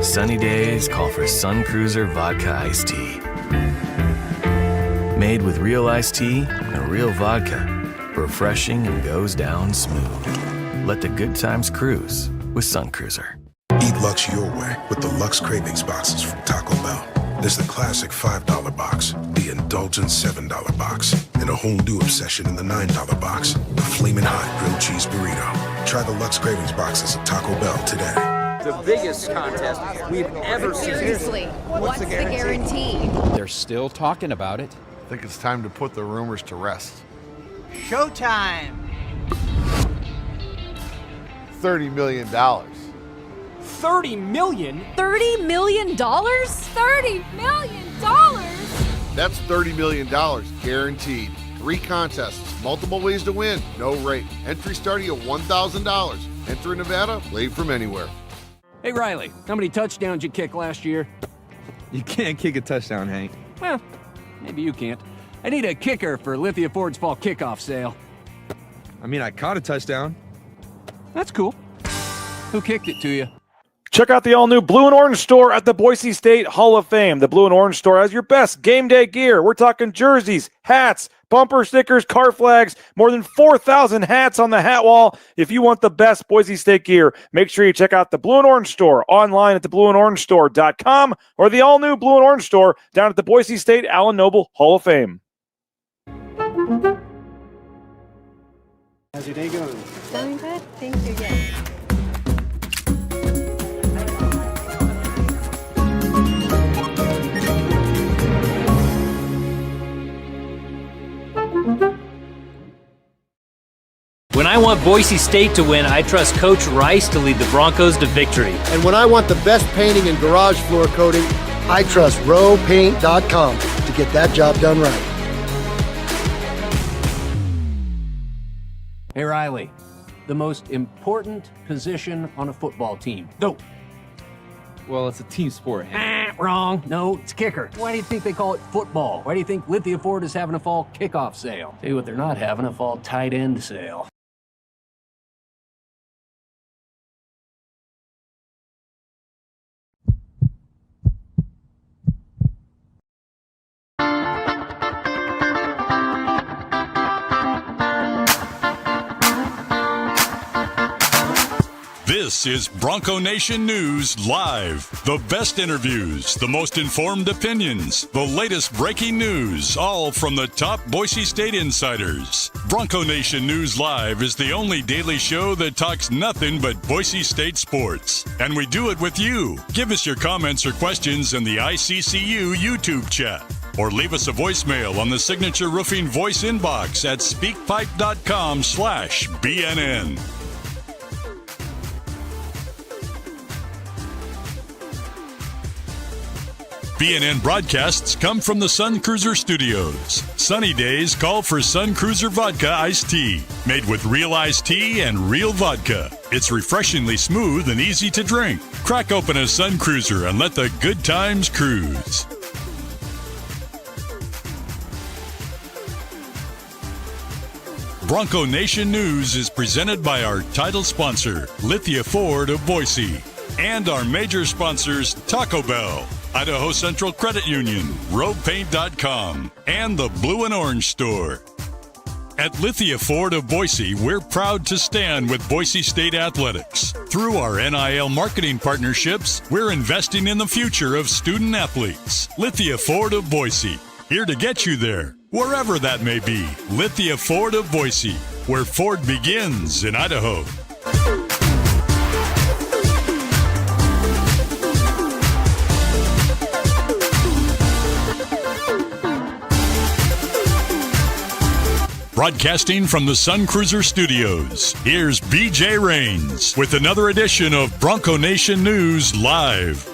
Sunny days call for Sun Cruiser Vodka Iced Tea. Made with real iced tea and real vodka. Refreshing and goes down smooth. Let the good times cruise with Sun Cruiser. Eat Lux your way with the Lux Cravings boxes from Taco Bell. There's the classic $5 box, the indulgent $7 box, and a whole new obsession in the $9 box, the Flamin' Hot Grilled Cheese Burrito. Try the Lux Cravings boxes at Taco Bell today. The biggest contest we've ever seen. Seriously, what's the guarantee? They're still talking about it. I think it's time to put the rumors to rest. Showtime! $30 million. $30 million? $30 million? $30 million? That's $30 million guaranteed. 3 contests, multiple ways to win, no rate. Entry starting at $1,000. Enter in Nevada, play from anywhere. Hey, Riley, how many touchdowns you kick last year? You can't kick a touchdown, Hank. Well, maybe you can't. I need a kicker for Lithia Ford's fall kickoff sale. I mean, I caught a touchdown. That's cool. Who kicked it to you? Check out the all-new Blue and Orange store at the Boise State Hall of Fame. The Blue and Orange store has your best game day gear. We're talking jerseys, hats, bumper stickers, car flags, more than 4,000 hats on the hat wall. If you want the best Boise State gear, make sure you check out the Blue and Orange store online at theblueandorangestore.com or the all-new Blue and Orange store down at the Boise State Allen Noble Hall of Fame. How's your day going? Going good? Thank you, yes. When I want Boise State to win, I trust Coach Rice to lead the Broncos to victory. And when I want the best painting and garage floor coating, I trust rowpaint.com to get that job done right. Hey, Riley, the most important position on a football team. Go. Well, it's a team sport, Hank. Wrong. No, it's kicker. Why do you think they call it football? Why do you think Lithia Ford is having a fall kickoff sale? Tell you what, they're not having a fall tight end sale. This is Bronco Nation News Live. The best interviews, the most informed opinions, the latest breaking news, all from the top Boise State insiders. Bronco Nation News Live is the only daily show that talks nothing but Boise State sports. And we do it with you. Give us your comments or questions in the ICCU YouTube chat. Or leave us a voicemail on the Signature Roofing voice inbox at speakpipe.com/BNN. BNN broadcasts come from the Sun Cruiser Studios. Sunny days call for Sun Cruiser Vodka Iced Tea. Made with real iced tea and real vodka. It's refreshingly smooth and easy to drink. Crack open a Sun Cruiser and let the good times cruise. Bronco Nation News is presented by our title sponsor, Lithia Ford of Boise, and our major sponsors, Taco Bell, Idaho Central Credit Union, RoadPaint.com, and the Blue and Orange Store. At Lithia Ford of Boise, we're proud to stand with Boise State athletics. Through our NIL marketing partnerships, we're investing in the future of student athletes. Lithia Ford of Boise, here to get you there, wherever that may be. Lithia Ford of Boise, where Ford begins in Idaho. Broadcasting from the Sun Cruiser Studios, here's BJ Rains with another edition of Bronco Nation News Live.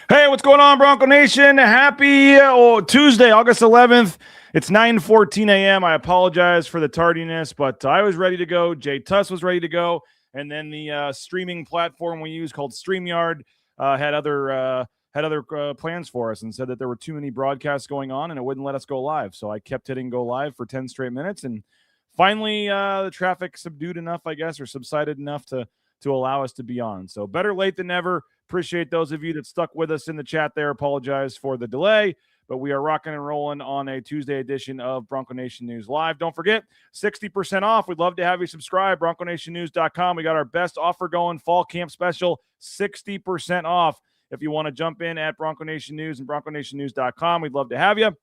Hey, what's going on, Bronco Nation? Happy Tuesday, August 11th. It's 9:14 a.m. I apologize for the tardiness, but I was ready to go. Jay Tust was ready to go. And then the streaming platform we use called StreamYard had other had other plans for us and said that there were too many broadcasts going on and it wouldn't let us go live. So I kept hitting go live for 10 straight minutes, and finally the traffic subdued enough, I guess, or subsided enough to allow us to be on. So better late than never. Appreciate those of you that stuck with us in the chat there. Apologize for the delay, but we are rocking and rolling on a Tuesday edition of Bronco Nation News Live. Don't forget, 60% off. We'd love to have you subscribe. BroncoNationNews.com. We got our best offer going, fall camp special, 60% off. If you want to jump in at Bronco Nation News and BroncoNationNews.com, we'd love to have you.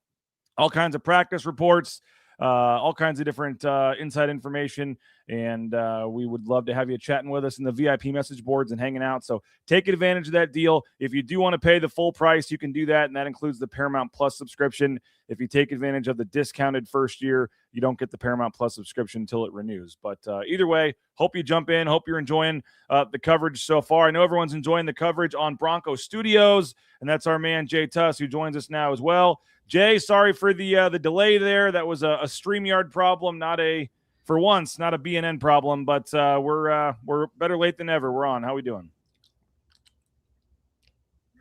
All kinds of practice reports, all kinds of different inside information, and we would love to have you chatting with us in the VIP message boards and hanging out. So take advantage of that deal. If you do want to pay the full price, you can do that, and that includes the Paramount Plus subscription. If you take advantage of the discounted first year, you don't get the Paramount Plus subscription until it renews. But either way, hope you jump in. Hope you're enjoying the coverage so far. I know everyone's enjoying the coverage on Bronco Studios, and that's our man Jay Tust, who joins us now as well. Jay, sorry for the delay there. That was a StreamYard problem, not a BNN problem, but we're better late than ever. We're on. How we doing?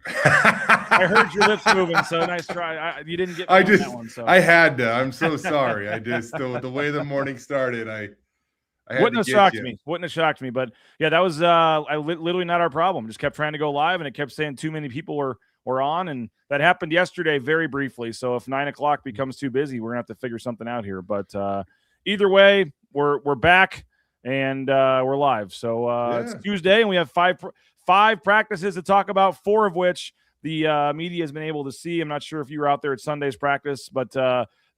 I heard your lips moving, so nice try. You didn't get me on that one. So I had to. I'm so sorry. I just the way the morning started, I wouldn't have shocked me. Wouldn't have shocked me. But yeah, that was literally not our problem. Just kept trying to go live, and it kept saying too many people were on, and that happened yesterday very briefly. So if 9 o'clock becomes too busy, we're gonna have to figure something out here. But either way, we're back and we're live. So it's Tuesday, and we have five practices to talk about, 4 of which the media has been able to see. I'm not sure if you were out there at Sunday's practice, but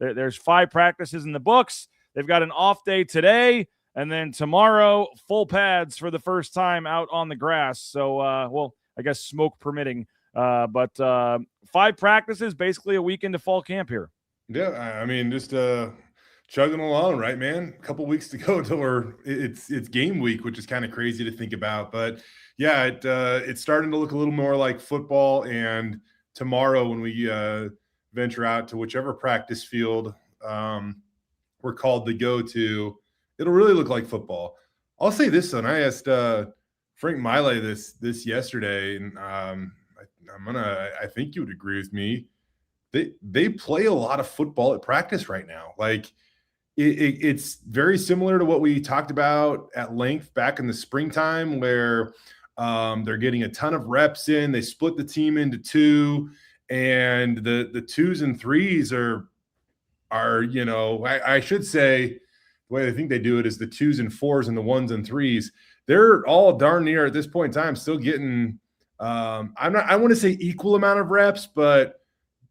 there's 5 practices in the books. They've got an off day today, and then tomorrow, full pads for the first time out on the grass. So, well, I guess smoke permitting. But 5 practices, basically a week into fall camp here. Yeah, I mean, just chugging along, right, man? A couple weeks to go until it's game week, which is kind of crazy to think about. But yeah, it's starting to look a little more like football. And tomorrow, when we venture out to whichever practice field we're called to go to, it'll really look like football. I'll say this, though, and I asked Frank Miley this yesterday, and I think you would agree with me. They play a lot of football at practice right now. Like it's very similar to what we talked about at length back in the springtime, where they're getting a ton of reps in. They split the team into 2, and the 2s and 3s are I should say the way I think they do it is the 2s and 4s and the 1s and 3s. They're all darn near at this point in time still getting. I want to say equal amount of reps, but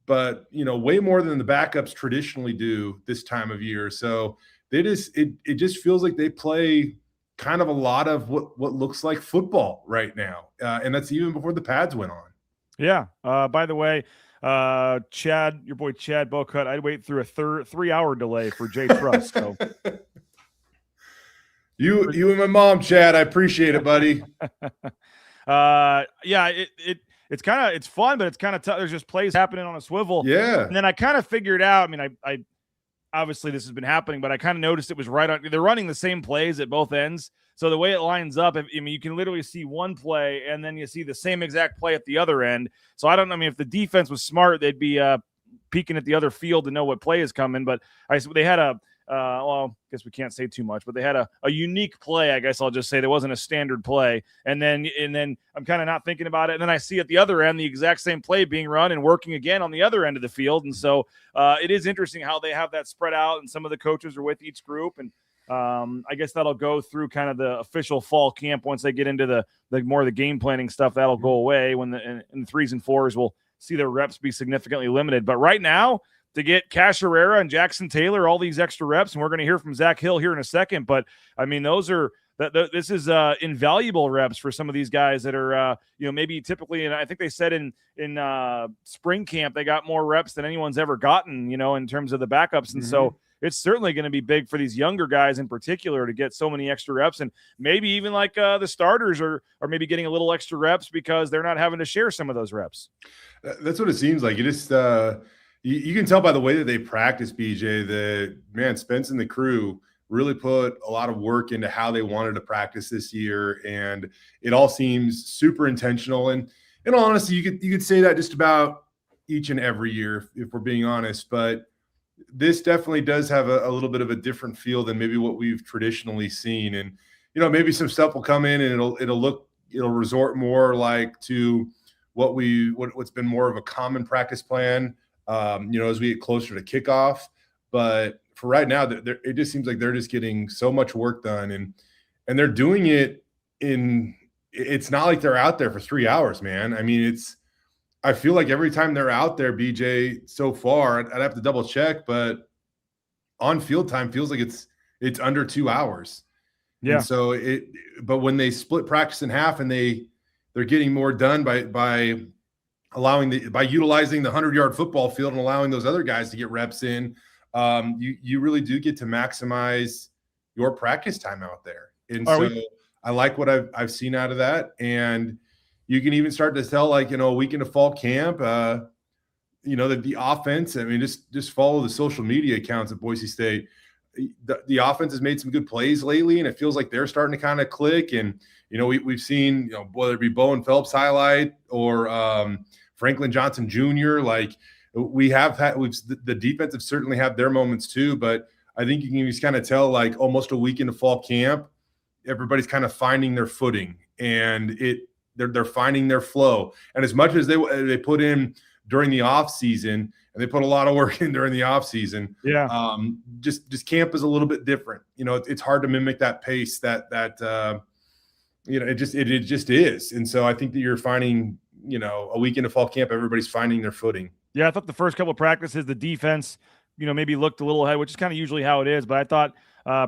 way more than the backups traditionally do this time of year. So it just feels like they play kind of a lot of what looks like football right now. And that's even before the pads went on. Yeah. By the way, Chad, your boy Chad Bocut, I'd wait through a 3-hour delay for Jay Tust. So you and my mom, Chad, I appreciate it, buddy. It's fun, but it's kind of tough. There's just plays happening on a swivel. Yeah. And then I kind of figured out, I mean, I obviously this has been happening, but I kind of noticed it was right on. They're running the same plays at both ends. So the way it lines up, you can literally see one play and then you see the same exact play at the other end. So I don't know. I mean, if the defense was smart, they'd be peeking at the other field to know what play is coming. But they had I guess we can't say too much, but they had a unique play. I guess I'll just say there wasn't a standard play. And then I'm kind of not thinking about it. And then I see at the other end, the exact same play being run and working again on the other end of the field. And so it is interesting how they have that spread out, and some of the coaches are with each group. And I guess that'll go through kind of the official fall camp. Once they get into the more of the game planning stuff, that'll go away when in the 3s and 4s, we'll see their reps be significantly limited. But right now, to get Cash Herrera and Jackson Taylor all these extra reps, and we're going to hear from Zach Hill here in a second. But I mean, this is invaluable reps for some of these guys that are maybe typically, and I think they said in spring camp they got more reps than anyone's ever gotten, in terms of the backups, and so it's certainly going to be big for these younger guys in particular to get so many extra reps, and maybe even like the starters are maybe getting a little extra reps because they're not having to share some of those reps. That's what it seems like. It just you can tell by the way that they practice, BJ, that, man, Spence and the crew really put a lot of work into how they wanted to practice this year, and it all seems super intentional. And in all honesty, you could say that just about each and every year, if we're being honest. But this definitely does have a little bit of a different feel than maybe what we've traditionally seen. And, maybe some stuff will come in and it'll resort more like to what's been more of a common practice plan, as we get closer to kickoff. But for right now, it just seems like they're just getting so much work done, and they're doing it it's not like they're out there for 3 hours, man. I mean, I feel like every time they're out there, BJ, so far, I'd have to double check, but on field time feels like it's under 2 hours. Yeah. And so but when they split practice in half and they're getting more done by utilizing the 100-yard football field and allowing those other guys to get reps in, you really do get to maximize your practice time out there. And I like what I've seen out of that. And you can even start to tell, like, a week into fall camp, that the offense, I mean, just follow the social media accounts at Boise State. The offense has made some good plays lately, and it feels like they're starting to kind of click. And, we've seen, whether it be Bowen Phelps highlight or Franklin Johnson Jr., like the defensive certainly have their moments too, but I think you can just kind of tell, like, almost a week into fall camp, everybody's kind of finding their footing, and they're finding their flow. And as much as they put in during the off season, and they put a lot of work in during the off season, just camp is a little bit different. It's hard to mimic that pace that it just is. And so I think that you're finding, a week into fall camp, everybody's finding their footing. Yeah, I thought the first couple of practices, the defense, maybe looked a little ahead, which is kind of usually how it is. But I thought,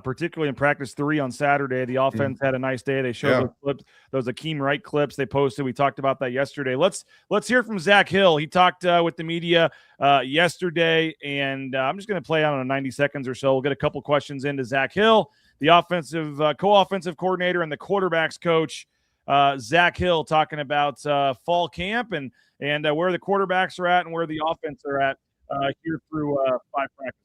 particularly in practice 3 on Saturday, the offense had a nice day. They showed those clips, those Akeem Wright clips they posted. We talked about that yesterday. Let's hear from Zach Hill. He talked with the media yesterday, and I'm just going to play out on 90 seconds or so. We'll get a couple questions into Zach Hill, the offensive co-offensive coordinator and the quarterbacks coach. Zach Hill talking about fall camp and where the quarterbacks are at and where the offense are at here through 5 practices.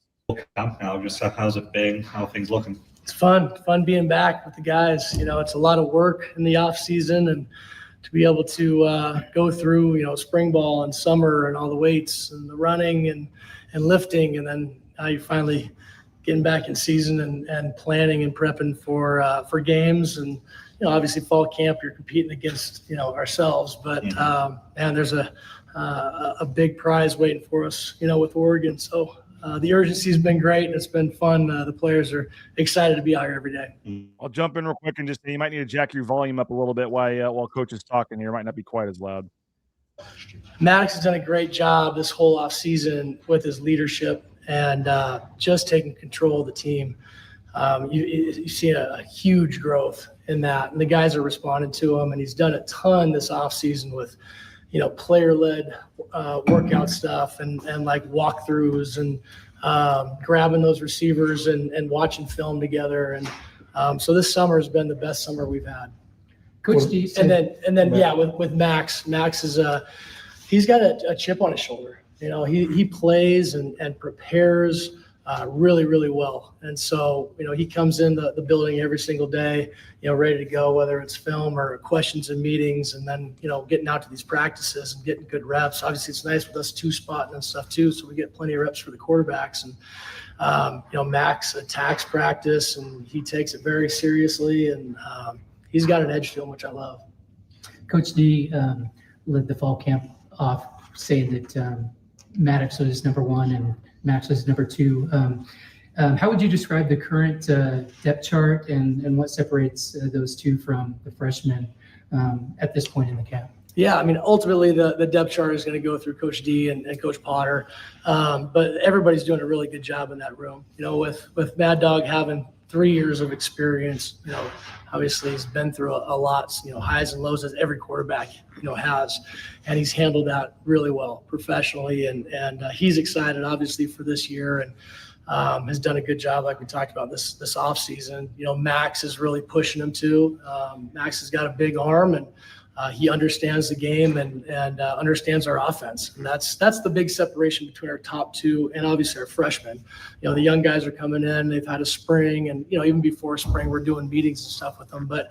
Now, just how's it been? How are things looking? It's fun being back with the guys. It's a lot of work in the off season, and to be able to go through, spring ball and summer and all the weights and the running and lifting, and then now you're finally getting back in season and planning and prepping for games. And obviously fall camp, you're competing against ourselves, but man, there's a big prize waiting for us, with Oregon. So the urgency has been great. It's been fun. The players are excited to be out here every day. I'll jump in real quick and just say you might need to jack your volume up a little bit while Coach is talking here. It might not be quite as loud. Maddox has done a great job this whole off season with his leadership and just taking control of the team. You see a huge growth in that, and the guys are responding to him. And he's done a ton this off season with player-led workout stuff and like walkthroughs and grabbing those receivers and watching film together. And so this summer has been the best summer we've had. Coach D. And then with Max is he's got a chip on his shoulder. He plays and prepares really, really well. And so, he comes in the building every single day, ready to go, whether it's film or questions and meetings, and then, getting out to these practices and getting good reps. Obviously, it's nice with us 2-spotting and stuff too, so we get plenty of reps for the quarterbacks. And, Max attacks practice, and he takes it very seriously, and he's got an edge to him, which I love. Coach D led the fall camp off saying that Maddox was number 1 and Max was number 2. How would you describe the current depth chart and what separates those two from the freshmen at this point in the camp? Yeah, I mean, ultimately the depth chart is going to go through Coach D and Coach Potter, but everybody's doing a really good job in that room. With Mad Dog having 3 years of experience, obviously he's been through a lot, highs and lows as every quarterback, has, and he's handled that really well professionally. And he's excited obviously for this year and has done a good job. Like we talked about this off season, Max is really pushing him too. Max has got a big arm and he understands the game and understands our offense. And that's the big separation between our top two and obviously our freshmen. You know, the young guys are coming in, they've had a spring, and, you know, even before spring, we're doing meetings and stuff with them. But,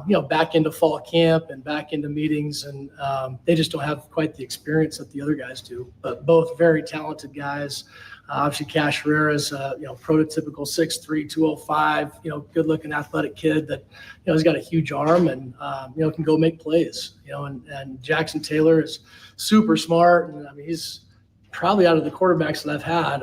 you know, back into fall camp and back into meetings, and they just don't have quite the experience that the other guys do. But both very talented guys. Obviously, Cash Herrera's you know, prototypical 6'3", 205, you know, good-looking athletic kid that, you know, he's got a huge arm and, you know, can go make plays, you know, and Jackson Taylor is super smart. And I mean, he's probably out of the quarterbacks that I've had,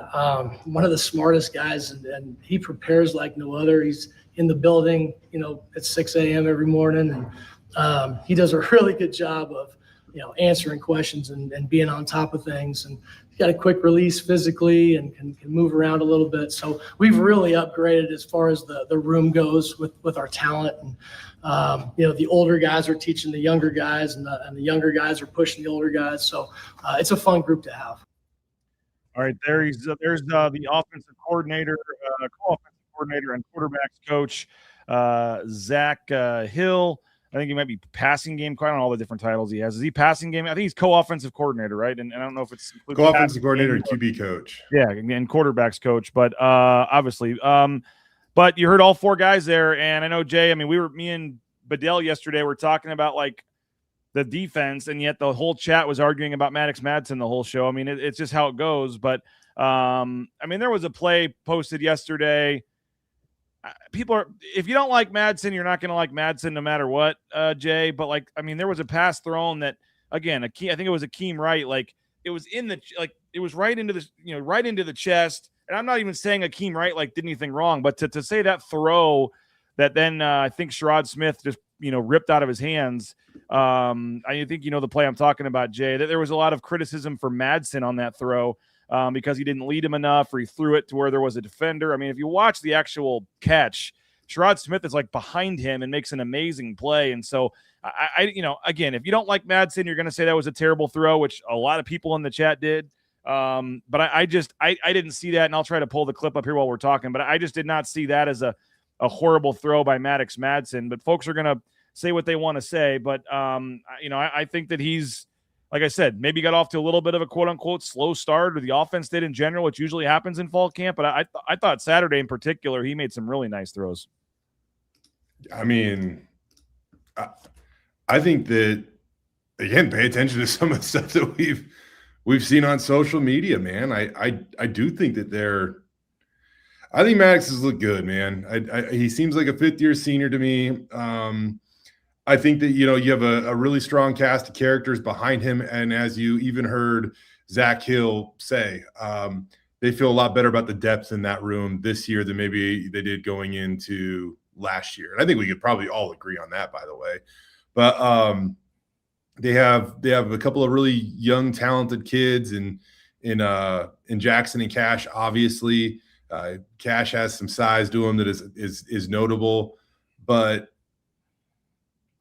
one of the smartest guys, and he prepares like no other. He's in the building, you know, at 6 a.m. every morning. And he does a really good job of, you know, answering questions and being on top of things. And he's got a quick release physically and can move around a little bit. So we've really upgraded as far as the room goes with our talent. And, you know, the older guys are teaching the younger guys, and the younger guys are pushing the older guys. So it's a fun group to have. All right, there's the offensive coordinator, co-offensive coordinator, and quarterbacks coach, Zach Hill. I think he might be passing game. I don't know all the different titles he has. Is he passing game? I think he's co-offensive coordinator, right? And I don't know if it's co-offensive coordinator and QB coach. Yeah, and quarterbacks coach. But obviously, but you heard all four guys there, and I know Jay. I mean, me and Bedell yesterday were talking about like the defense, and yet the whole chat was arguing about Maddox Madsen the whole show. I mean, it's just how it goes. But I mean, there was a play posted yesterday. People are, if you don't like Madsen, you're not going to like Madsen no matter what, Jay. But like, I mean, there was a pass thrown that, again, I think it was Akeem Wright. Like, it was it was right into the, you know, right into the chest. And I'm not even saying Akeem Wright like did anything wrong, but to say that throw that then I think Sherrod Smith just, you know, ripped out of his hands. I think you know the play I'm talking about, Jay. That there was a lot of criticism for Madsen on that throw. Because he didn't lead him enough, or he threw it to where there was a defender. I mean, if you watch the actual catch, Sherrod Smith is like behind him and makes an amazing play. And so I you know, again, if you don't like Madsen, you're going to say that was a terrible throw, which a lot of people in the chat did. But I didn't see that, and I'll try to pull the clip up here while we're talking, but I just did not see that as a horrible throw by Maddox Madsen. But folks are going to say what they want to say. But, you know, I think that he's, like I said, maybe got off to a little bit of a quote-unquote slow start, or the offense did in general, which usually happens in fall camp. But I thought Saturday in particular, he made some really nice throws. I mean, I think that, again, pay attention to some of the stuff that we've seen on social media, man. I do think that I think Maddox has looked good, man. He seems like a fifth-year senior to me. I think that, you know, you have a really strong cast of characters behind him. And as you even heard Zach Hill say, they feel a lot better about the depth in that room this year than maybe they did going into last year. And I think we could probably all agree on that, by the way. But they have a couple of really young, talented kids in Jackson and Cash. Obviously, Cash has some size to him that is notable, but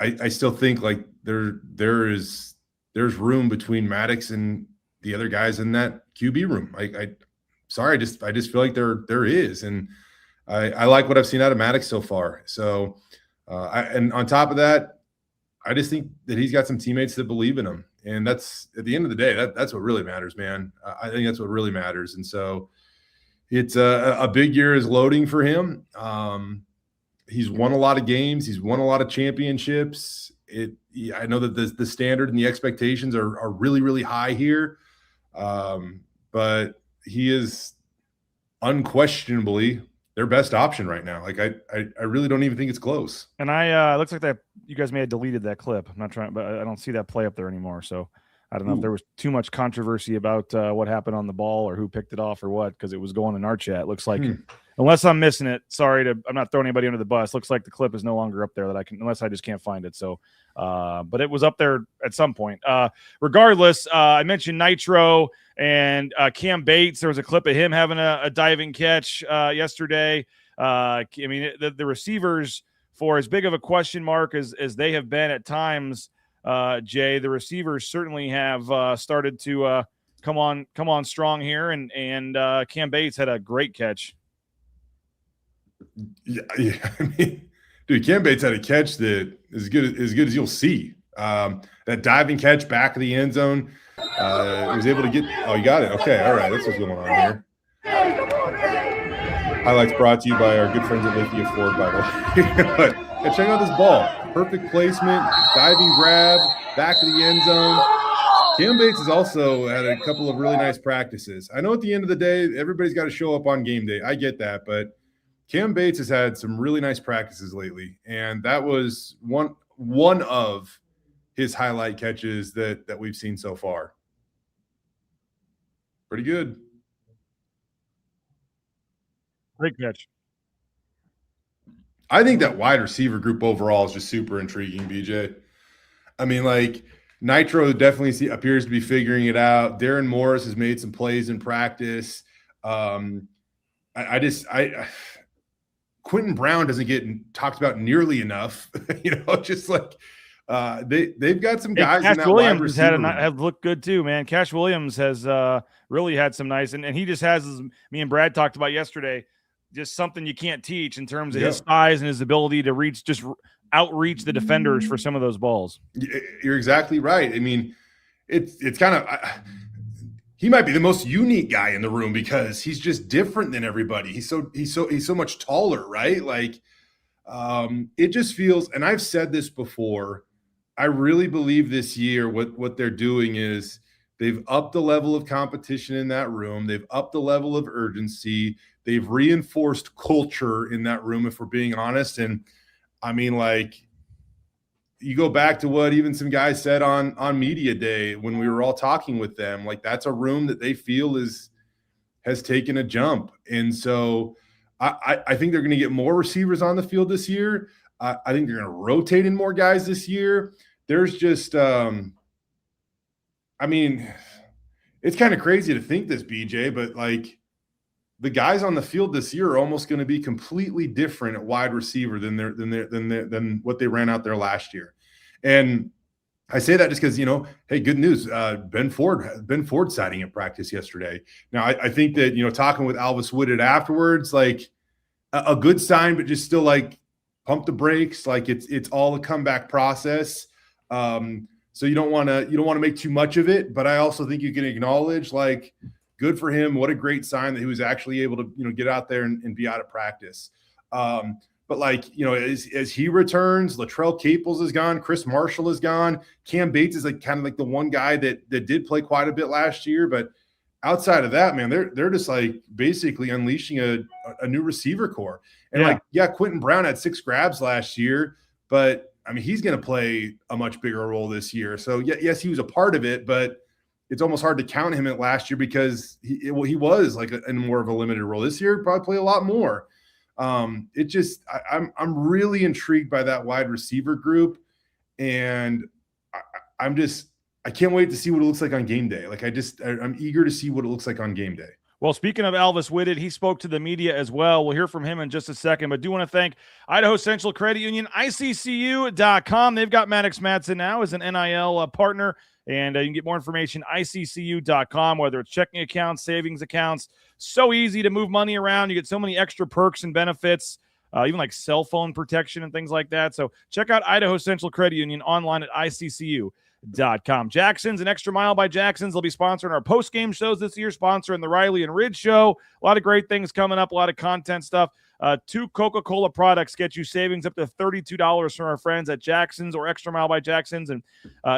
I still think like there's room between Maddox and the other guys in that QB room. I just feel like there is, and I like what I've seen out of Maddox so far. So and on top of that, I just think that he's got some teammates that believe in him, and that's at the end of the day that's what really matters, man. I think that's what really matters, and so it's a big year is loading for him. He's won a lot of games. He's won a lot of championships. I know that the standard and the expectations are really, really high here. But he is unquestionably their best option right now. Like I really don't even think it's close. And it looks like that you guys may have deleted that clip. I'm not trying, but I don't see that play up there anymore. So I don't know if there was too much controversy about what happened on the ball or who picked it off or what, because it was going in our chat. It looks like, unless I'm missing it, I'm not throwing anybody under the bus. Looks like the clip is no longer up there that I can, unless I just can't find it. So, but it was up there at some point. Regardless, I mentioned Nitro and Cam Bates. There was a clip of him having a diving catch yesterday. I mean, the receivers, for as big of a question mark as they have been at times, Jay, the receivers certainly have started to come on strong here, and Cam Bates had a great catch. Yeah. I mean, dude, Cam Bates had a catch that is good as you'll see. That diving catch back of the end zone, was able to get – oh, you got it. Okay, all right. That's what's going on here. Highlights brought to you by our good friends at Lithia Ford, by the way. But yeah, check out this ball. Perfect placement, diving grab, back of the end zone. Cam Bates has also had a couple of really nice practices. I know at the end of the day, everybody's got to show up on game day. I get that, but Cam Bates has had some really nice practices lately, and that was one of his highlight catches that we've seen so far. Pretty good. Great catch. I think that wide receiver group overall is just super intriguing, BJ. I mean, like, Nitro definitely appears to be figuring it out. Darren Morris has made some plays in practice. Quentin Brown doesn't get talked about nearly enough. Just like they've got some guys. Cash in that Williams wide receiver have looked good too, man. Cash Williams has really had some nice, and he just has, as me and Brad talked about yesterday, just something you can't teach in terms of his size and his ability to outreach the defenders for some of those balls. You're exactly right. I mean, it's kind of he might be the most unique guy in the room because he's just different than everybody. He's so much taller, right? Like, it just feels, and I've said this before, I really believe this year what they're doing is they've upped the level of competition in that room. They've upped the level of urgency. They've reinforced culture in that room, if we're being honest. And I mean, like, you go back to what even some guys said on media day when we were all talking with them, like, that's a room that they feel has taken a jump. And so I think they're going to get more receivers on the field this year. I think they're going to rotate in more guys this year. There's just, I mean, it's kind of crazy to think this, BJ, but like, the guys on the field this year are almost going to be completely different at wide receiver than what they ran out there last year. And I say that just because, hey, good news. Ben Ford sighting at practice yesterday. Now, I think that, talking with Alvis Wooded afterwards, like, a good sign, but just still, like, pump the brakes. Like, it's all a comeback process. So you don't want to make too much of it, but I also think you can acknowledge, like, good for him. What a great sign that he was actually able to, get out there and be out of practice. But like, as he returns, Latrell Caples is gone. Chris Marshall is gone. Cam Bates is like kind of like the one guy that did play quite a bit last year. But outside of that, man, they're just like basically unleashing a new receiver core. And Quentin Brown had 6 grabs last year, but I mean, he's going to play a much bigger role this year. So yes, he was a part of it, but it's almost hard to count him at last year because he was like in more of a limited role. This year, probably play a lot more. I'm really intrigued by that wide receiver group, and I can't wait to see what it looks like on game day. Like, I'm eager to see what it looks like on game day. Well, speaking of Alvis Whitted, he spoke to the media as well. We'll hear from him in just a second, but do want to thank Idaho Central Credit Union, ICCU.com. They've got Maddox Madsen now as an NIL partner, and you can get more information, ICCU.com, whether it's checking accounts, savings accounts. So easy to move money around. You get so many extra perks and benefits, even like cell phone protection and things like that. So check out Idaho Central Credit Union online at ICCU.com. Jackson's and Extra Mile by Jackson's. They'll be sponsoring our post-game shows this year, sponsoring the Riley and Ridge show. A lot of great things coming up, a lot of content stuff. 2 Coca-Cola products get you savings up to $32 from our friends at Jackson's or Extra Mile by Jackson's. And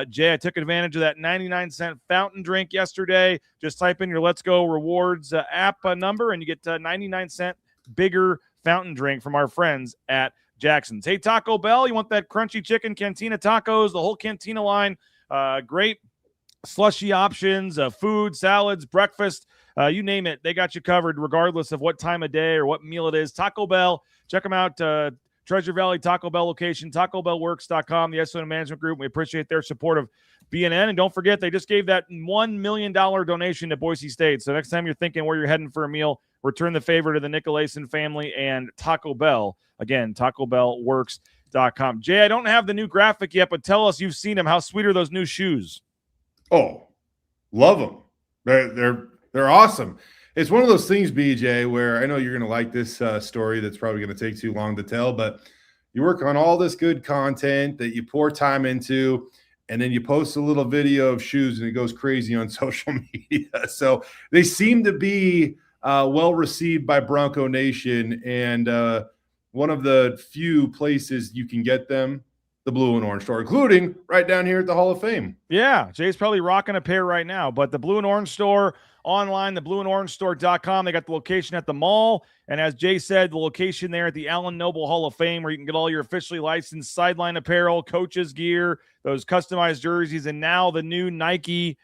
Jay, I took advantage of that 99-cent fountain drink yesterday. Just type in your Let's Go Rewards app number, and you get 99-cent bigger fountain drink from our friends at Jackson's. Hey, Taco Bell, you want that crunchy chicken cantina tacos, the whole cantina line? Great slushy options, food, salads, breakfast, you name it. They got you covered regardless of what time of day or what meal it is. Taco Bell, check them out. Treasure Valley Taco Bell location, TacoBellWorks.com, the SON Management Group. We appreciate their support of BNN. And don't forget, they just gave that $1 million donation to Boise State. So next time you're thinking where you're heading for a meal, return the favor to the Nicolason family and Taco Bell. Again, TacoBellWorks.com. Jay, I don't have the new graphic yet, but tell us you've seen them. How sweet are those new shoes? Oh, love them. They're awesome. It's one of those things, BJ, where I know you're going to like this story that's probably going to take too long to tell, but you work on all this good content that you pour time into, and then you post a little video of shoes and it goes crazy on social media. So they seem to be well received by Bronco Nation, and one of the few places you can get them, the Blue and Orange Store, including right down here at the Hall of Fame. Yeah, Jay's probably rocking a pair right now, but the Blue and Orange Store online, the blueandorangestore.com. They got the location at the mall, and as Jay said, the location there at the Allen Noble Hall of Fame, where you can get all your officially licensed sideline apparel, coaches gear, those customized jerseys, and now the new Nike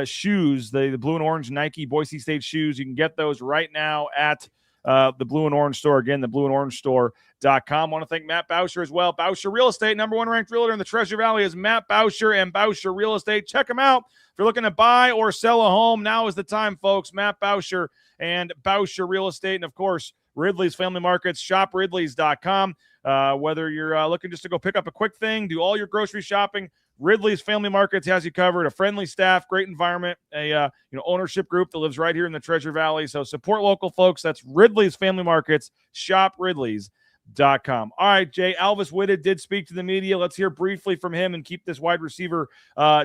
shoes, the Blue and Orange Nike Boise State shoes. You can get those right now at the Blue and Orange Store. Again, the blueandorangestore.com. Want to thank Matt Bauscher as well. Bauscher Real Estate, #1 ranked realtor in the Treasure Valley is Matt Bauscher and Bauscher Real Estate. Check them out. If you're looking to buy or sell a home, now is the time, folks. Matt Bauscher and Bauscher Real Estate. And, of course, Ridley's Family Markets, shopridleys.com. Whether you're looking just to go pick up a quick thing, do all your grocery shopping, Ridley's Family Markets has you covered. A friendly staff, great environment, a ownership group that lives right here in the Treasure Valley. So support local folks. That's Ridley's Family Markets, shopridleys.com. All right, Jay, Alvis Whitted did speak to the media. Let's hear briefly from him and keep this wide receiver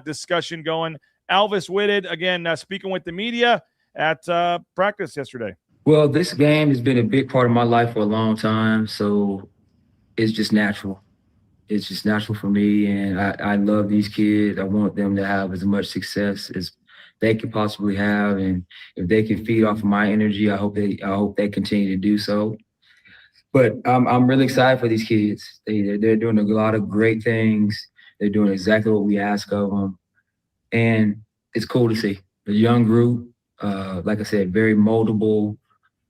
discussion going. Alvis Whitted, again, speaking with the media at practice yesterday. Well, this game has been a big part of my life for a long time, so it's just natural. It's just natural for me, and I love these kids. I want them to have as much success as they could possibly have, and if they can feed off of my energy, I hope they continue to do so. But I'm really excited for these kids. They're doing a lot of great things. They're doing exactly what we ask of them, and it's cool to see the young group. Like I said, very moldable,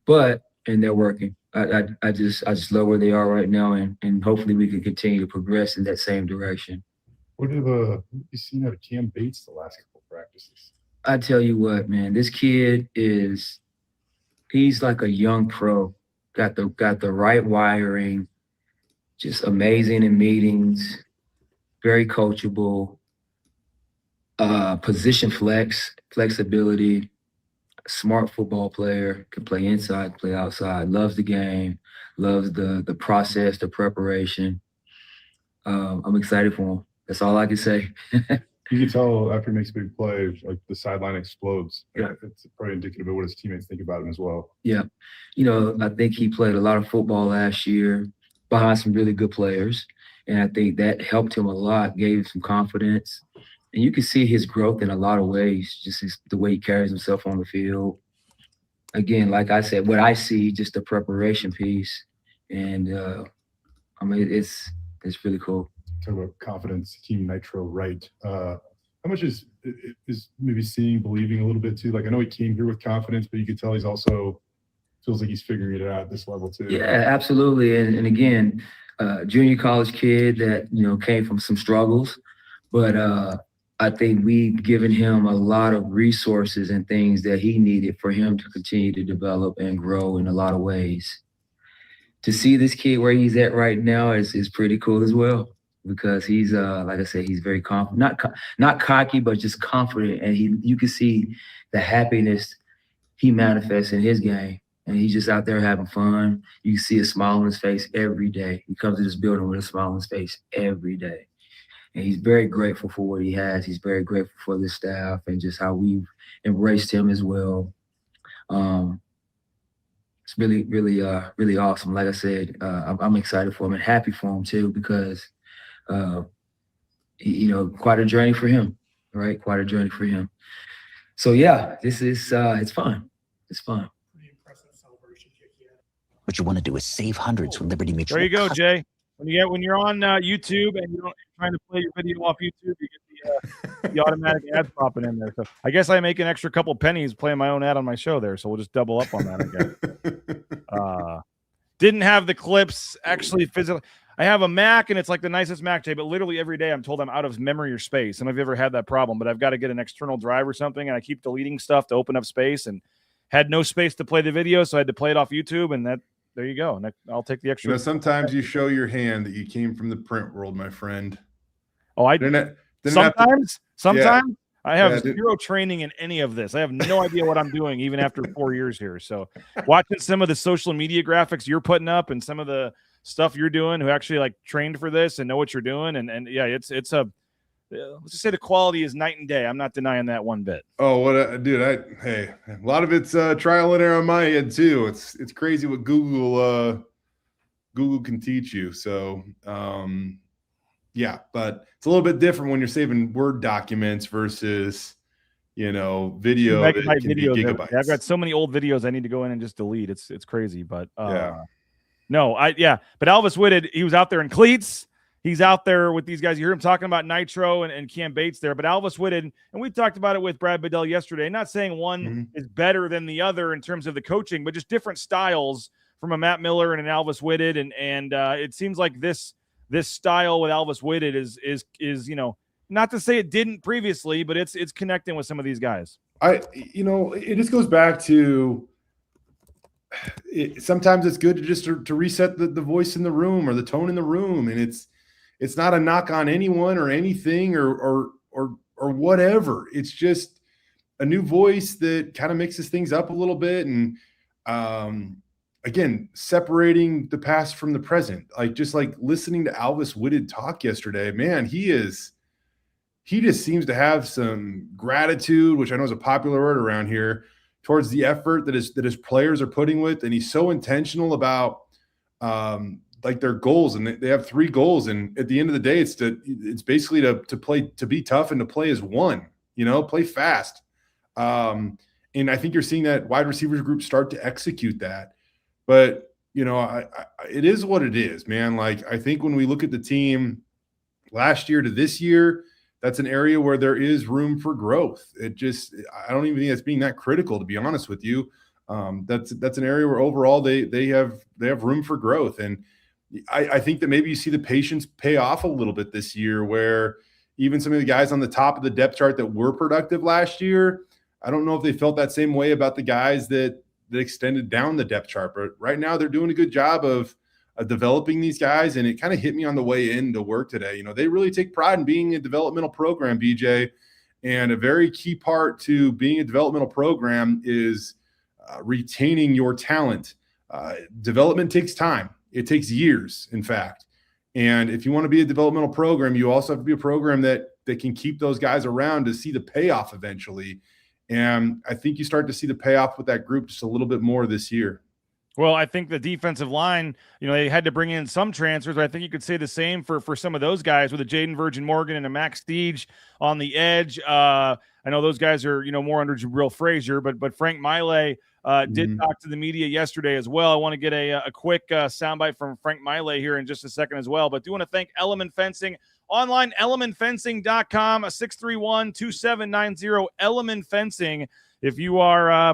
and they're working. I just love where they are right now, and hopefully we can continue to progress in that same direction. What have you seen out of Cam Bates the last couple of practices? I tell you what, man, this kid he's like a young pro. Got the right wiring, just amazing in meetings, very coachable, position flexibility. Smart football player, can play inside, play outside, loves the game, loves the process, the preparation. I'm excited for him. That's all I can say. You can tell after he makes a big play, like the sideline explodes. Yeah. It's probably indicative of what his teammates think about him as well. Yeah. I think he played a lot of football last year behind some really good players. And I think that helped him a lot, gave him some confidence. And you can see his growth in a lot of ways, just the way he carries himself on the field. Again, like I said, what I see, just the preparation piece. And, it's really cool. Talk about confidence, Team Nitro, right? How much is maybe seeing, believing a little bit too? Like, I know he came here with confidence, but you could tell he's also feels like he's figuring it out at this level too. Yeah, absolutely. And again, junior college kid that, came from some struggles, but I think we've given him a lot of resources and things that he needed for him to continue to develop and grow in a lot of ways. To see this kid where he's at right now is pretty cool as well, because he's, like I said, he's very confident, not cocky, but just confident. And you can see the happiness he manifests in his game. And he's just out there having fun. You can see a smile on his face every day. He comes to this building with a smile on his face every day. And he's very grateful for what he has. He's very grateful for the staff and just how we've embraced him as well. It's really, really, really awesome. Like I said, I'm excited for him and happy for him too, because, quite a journey for him, right? Quite a journey for him. So yeah, this is, it's fun. It's fun. What you want to do is save hundreds with Liberty Mutual. There you go, Jay. When you're on YouTube and you're trying to play your video off YouTube, you get the automatic ads popping in there. So I guess I make an extra couple pennies playing my own ad on my show there. So we'll just double up on that, I guess. Didn't have the clips actually physically. I have a Mac and it's like the nicest Mac, Jay, but literally every day I'm told I'm out of memory or space. And I've ever had that problem, but I've got to get an external drive or something, and I keep deleting stuff to open up space, and had no space to play the video, so I had to play it off YouTube, and there you go. And I'll take the extra. Sometimes you show your hand that you came from the print world, my friend. Oh, sometimes. Yeah. I have zero training in any of this. I have no idea what I'm doing, even after 4 years here. So watching some of the social media graphics you're putting up and some of the stuff you're doing, who actually like trained for this and know what you're doing. And yeah, it's let's just say the quality is night and day. I'm not denying that one bit. Oh, what dude! Hey, a lot of it's trial and error on my end too. It's crazy what Google can teach you. So yeah, but it's a little bit different when you're saving Word documents versus video that can be gigabytes. I've got so many old videos I need to go in and just delete. It's crazy, but yeah. But Elvis Whitted, he was out there in cleats. He's out there with these guys. You hear him talking about Nitro and Cam Bates there. But Elvis Whitted, and we talked about it with Brad Bedell yesterday, not saying one is better than the other in terms of the coaching, but just different styles from a Matt Miller and an Elvis Whitted. And it seems like this style with Elvis Whitted is not to say it didn't previously, but it's connecting with some of these guys. It just goes back to sometimes it's good to just to reset the voice in the room or the tone in the room. And it's not a knock on anyone or anything or whatever. It's just a new voice that kind of mixes things up a little bit. And again, separating the past from the present, just listening to Elvis Whitted talk yesterday, man, he just seems to have some gratitude, which I know is a popular word around here, towards the effort that his players are putting with. And he's so intentional about their goals, and they have 3 goals. And at the end of the day, it's basically to be tough and to play as one, play fast. And I think you're seeing that wide receivers group start to execute that. But, it is what it is, man. I think when we look at the team last year to this year, that's an area where there is room for growth. I don't even think it's being that critical, to be honest with you. That's an area where overall they have room for growth. And I think that maybe you see the patience pay off a little bit this year, where even some of the guys on the top of the depth chart that were productive last year, I don't know if they felt that same way about the guys that extended down the depth chart. But right now they're doing a good job of developing these guys. And it kind of hit me on the way into work today. They really take pride in being a developmental program, BJ. And a very key part to being a developmental program is retaining your talent. Development takes time. It takes years, in fact. And if you want to be a developmental program, you also have to be a program that can keep those guys around to see the payoff eventually. And I think you start to see the payoff with that group just a little bit more this year. Well, I think the defensive line, they had to bring in some transfers, but I think you could say the same for some of those guys with a Jaden Virgin Morgan and a Max Steege on the edge. I know those guys are, more under Jabril Frazier, but Frank Maile did talk to the media yesterday as well. I want to get a quick soundbite from Frank Maile here in just a second as well, but do want to thank Element Fencing. Online, elementfencing.com, 631-2790, Element Fencing. If you are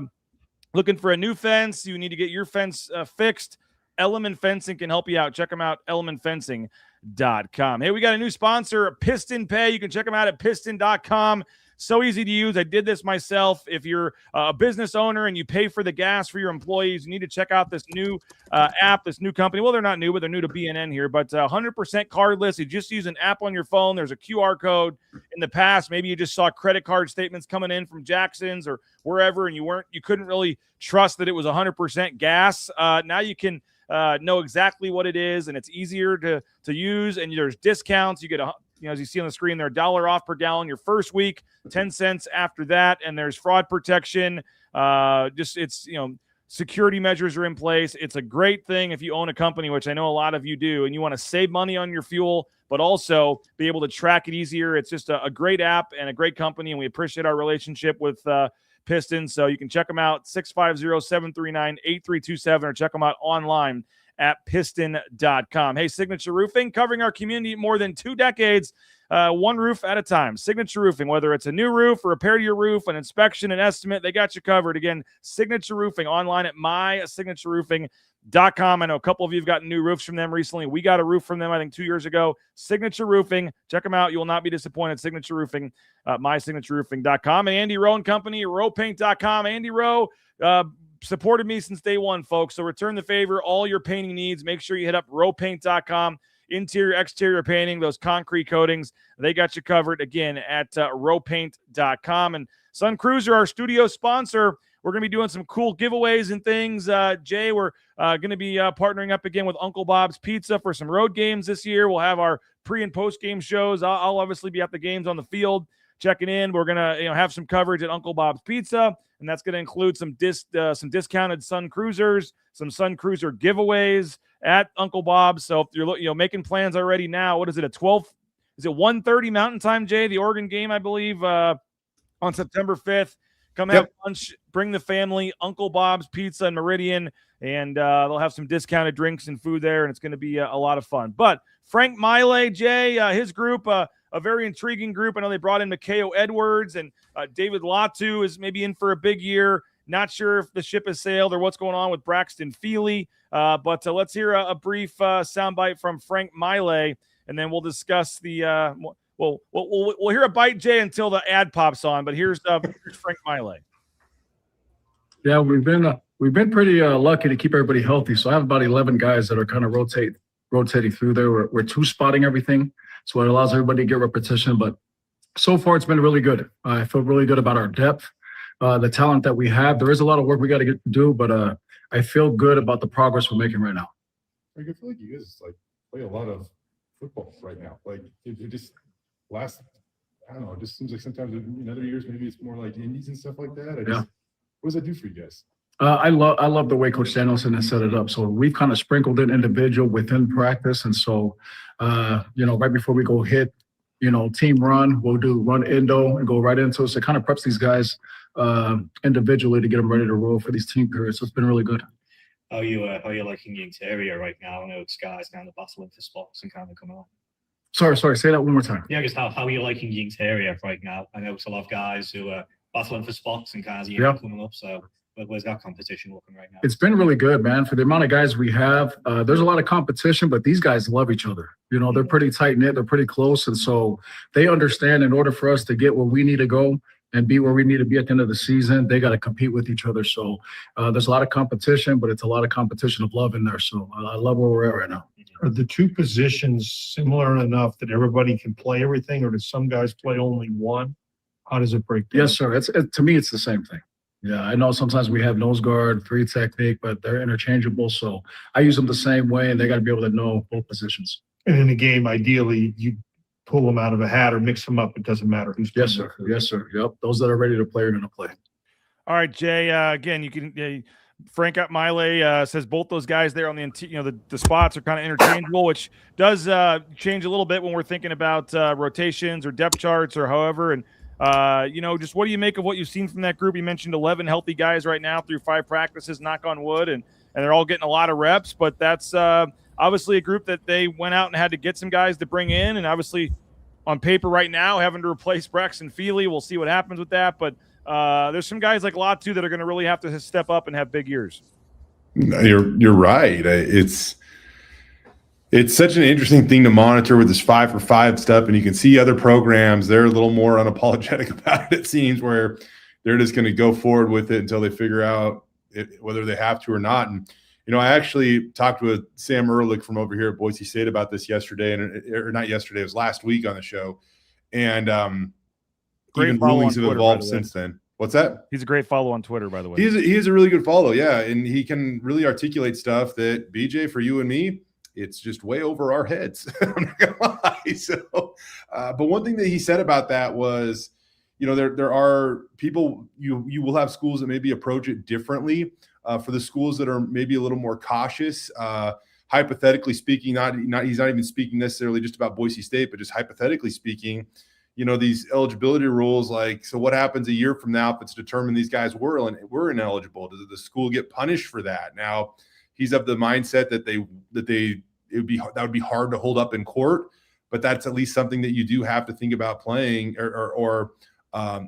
looking for a new fence, you need to get your fence fixed, Element Fencing can help you out. Check them out, elementfencing.com. Hey, we got a new sponsor, Piston Pay. You can check them out at piston.com. So easy to use. I did this myself. If you're a business owner and you pay for the gas for your employees, you need to check out this new app, this new company. Well, they're not new, but they're new to BNN here. But 100% cardless. You just use an app on your phone. There's a QR code. In the past, maybe you just saw credit card statements coming in from Jackson's or wherever, and you couldn't really trust that it was 100% gas. Now you can know exactly what it is, and it's easier to use. And there's discounts. You get as you see on the screen, they're $1 off per gallon your first week, 10 cents after that. And there's fraud protection. Security measures are in place. It's a great thing if you own a company, which I know a lot of you do, and you want to save money on your fuel, but also be able to track it easier. It's just a great app and a great company, and we appreciate our relationship with Piston. So you can check them out, 650-739-8327, or check them out online at piston.com. Hey, Signature Roofing, covering our community more than 2 decades, one roof at a time. Signature Roofing, whether it's a new roof, a repair to your roof, an inspection, an estimate, they got you covered. Again, Signature Roofing, online at mysignatureroofing.com. I know a couple of you have gotten new roofs from them recently. We got a roof from them, I think, 2 years ago. Signature Roofing, check them out. You will not be disappointed. Signature Roofing, mysignatureroofing.com. And Andy Rowe and Company, rowpaint.com. Andy Rowe, supported me since day one, folks. So return the favor. All your painting needs, make sure you hit up rowpaint.com. Interior, exterior painting, those concrete coatings, they got you covered, again, at rowpaint.com. And Sun Cruiser, our studio sponsor, we're going to be doing some cool giveaways and things. Jay, we're going to be partnering up again with Uncle Bob's Pizza for some road games this year. We'll have our pre and post game shows. I'll obviously be at the games on the field checking in. We're gonna have some coverage at Uncle Bob's Pizza, and that's gonna include some discounted Sun Cruisers, some Sun Cruiser giveaways at Uncle Bob's. So if you're making plans already now, what is it, at 12? Is it 1:30 Mountain Time, Jay? The Oregon game, I believe, on September 5th. Come have lunch, bring the family, Uncle Bob's Pizza in Meridian, and they'll have some discounted drinks and food there, and it's going to be a lot of fun. But Frank Miley, Jay, his group, a very intriguing group. I know they brought in Mikhail Edwards, and David Latu is maybe in for a big year. Not sure if the ship has sailed or what's going on with Braxton Feely, but let's hear a brief soundbite from Frank Miley, and then we'll discuss the We'll hear a bite, Jay, until the ad pops on. But here's Frank Miley. Yeah, we've been pretty lucky to keep everybody healthy. So I have about 11 guys that are kind of rotating through there. We're two spotting everything, so it allows everybody to get repetition. But so far, it's been really good. I feel really good about our depth, the talent that we have. There is a lot of work we got to do, but I feel good about the progress we're making right now. I feel like you guys play a lot of football right now. Like it just I don't know, it just seems like sometimes in other years maybe it's more like indies and stuff like that. What does that do for you guys? I love the way Coach Danielson has set it up. So we've kind of sprinkled in individual within practice, and so right before we go hit team run, we'll do run endo and go right into it. So it kind of preps these guys individually to get them ready to roll for these team periods. So it's been really good. How are you liking the interior right now? I know it's guys kind of bustling for spots and kind of coming on. Sorry, say that one more time. Yeah, just how are you liking the interior right now? I know it's a lot of guys who are battling for spots and kind of coming up. So where's that competition looking right now? It's been really good, man. For the amount of guys we have, there's a lot of competition, but these guys love each other. They're pretty tight knit, they're pretty close, and so they understand in order for us to get where we need to go and be where we need to be at the end of the season, they got to compete with each other. So there's a lot of competition, but it's a lot of competition of love in there. So I love where we're at right now. Are the two positions similar enough that everybody can play everything, or do some guys play only one? How does it break down? Yes, sir. To me, it's the same thing. Yeah, I know sometimes we have nose guard, 3 technique, but they're interchangeable. So I use them the same way, and they got to be able to know both positions. And in a game, ideally, you pull them out of a hat or mix them up. It doesn't matter who's. Yes, sir. Yes, sir. Yep. Those that are ready to play are going to play. All right, Jay. Again, you can. Frank Miley says both those guys there on the spots are kind of interchangeable, which does change a little bit when we're thinking about rotations or depth charts or however. And just what do you make of what you've seen from that group? You mentioned 11 healthy guys right now through 5 practices, knock on wood, and they're all getting a lot of reps. But that's obviously a group that they went out and had to get some guys to bring in, and obviously on paper right now having to replace Braxton Feely. We'll see what happens with that, but. There's some guys like Latu that are going to really have to step up and have big years. You're right. It's such an interesting thing to monitor with this 5-for-5 stuff, and you can see other programs, they're a little more unapologetic about it seems, where they're just going to go forward with it until they figure out whether they have to or not. And I actually talked with Sam Ehrlich from over here at Boise State about this yesterday, or not yesterday, it was last week on the show, and even rulings have evolved since then. What's that? He's a great follow on Twitter, by the way. He is a really good follow, yeah, and he can really articulate stuff that, BJ, for you and me, it's just way over our heads. I'm not gonna lie. So, but one thing that he said about that was, there are people, you will have schools that maybe approach it differently. For the schools that are maybe a little more cautious, hypothetically speaking, he's not even speaking necessarily just about Boise State, but just hypothetically speaking. These eligibility rules, so what happens a year from now if it's determined these guys were ineligible? Does the school get punished for that? Now, he's of the mindset that that would be hard to hold up in court, but that's at least something that you do have to think about playing, or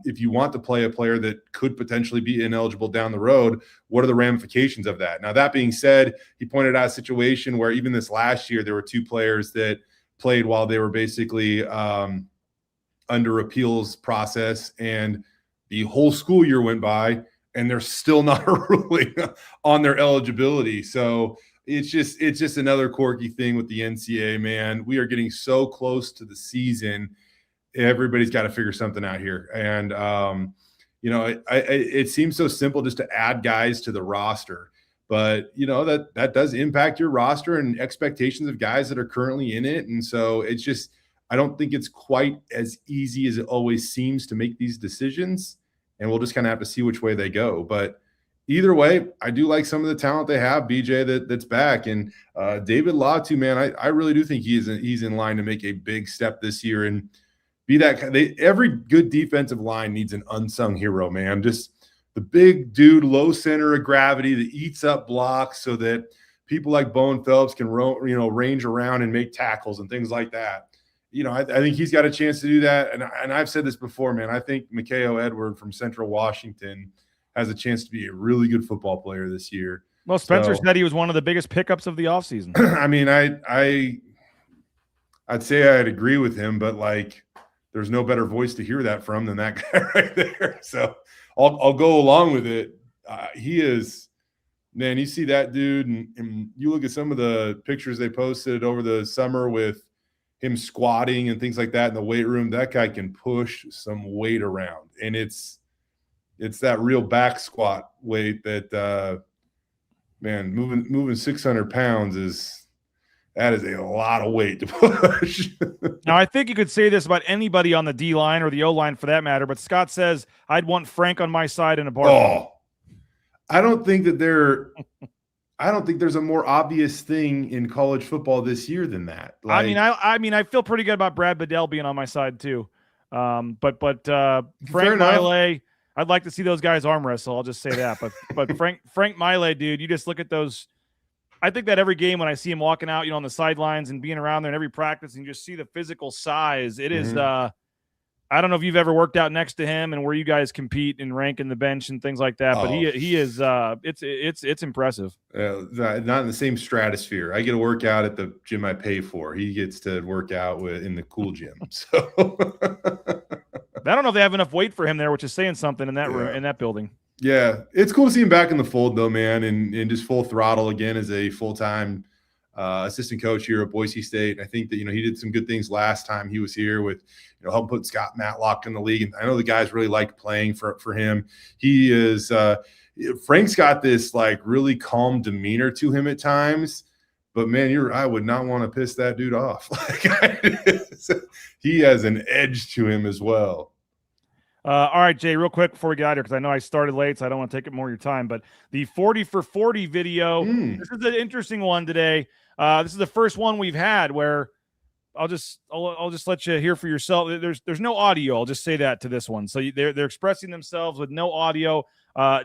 if you want to play a player that could potentially be ineligible down the road, what are the ramifications of that? Now, that being said, he pointed out a situation where even this last year, there were 2 players that played while they were basically under appeals process, and the whole school year went by and there's still not a ruling on their eligibility. So it's just another quirky thing with the NCAA, man. We are getting so close to the season. Everybody's got to figure something out here. And, it seems so simple just to add guys to the roster, But, that does impact your roster and expectations of guys that are currently in it. And so it's just, I don't think it's quite as easy as it always seems to make these decisions. And we'll just kind of have to see which way they go. But either way, I do like some of the talent they have, BJ, that's back. And David Latu, man, I really do think he's in line to make a big step this year and be that. Every good defensive line needs an unsung hero, man. Just the big dude, low center of gravity that eats up blocks so that people like Bowen Phelps can range around and make tackles and things like that. I think he's got a chance to do that. And I've said this before, man. I think Mikhail Edward from Central Washington has a chance to be a really good football player this year. Well, Spencer said he was one of the biggest pickups of the offseason. I mean, I'd say I'd agree with him, but there's no better voice to hear that from than that guy right there. So I'll go along with it. He is, man, you see that dude, and you look at some of the pictures they posted over the summer with him squatting and things like that in the weight room. That guy can push some weight around, and it's that real back squat weight that, man, moving 600 pounds is a lot of weight to push. Now, I think you could say this about anybody on the D line or the O line for that matter, but Scott says I'd want Frank on my side in a bar. Oh, I don't think there's a more obvious thing in college football this year than that. I mean, I feel pretty good about Brad Bedell being on my side too. But Frank Maile, I'd like to see those guys arm wrestle. I'll just say that. But Frank Maile, dude, you just look at those. I think that every game when I see him walking out, on the sidelines and being around there in every practice, and you just see the physical size. It is. I don't know if you've ever worked out next to him and where you guys compete and rank in the bench and things like that. But he is. It's impressive. Not in the same stratosphere. I get to work out at the gym I pay for. He gets to work out in the cool gym. So I don't know if they have enough weight for him there, which is saying something in that room, in that building. Yeah, it's cool to see him back in the fold, though, man, and just full throttle again as a full-time assistant coach here at Boise State. And I think that, he did some good things last time he was here with, helping put Scott Matlock in the league. And I know the guys really like playing for him. He is Frank's got this really calm demeanor to him at times, but man, I would not want to piss that dude off. He has an edge to him as well. All right, Jay, real quick before we get out here, because I know I started late, so I don't want to take up more of your time, but the 40 for 40 video, this is an interesting one today. This is the first one we've had where I'll just let you hear for yourself. There's no audio. I'll just say that to this one. So they're expressing themselves with no audio.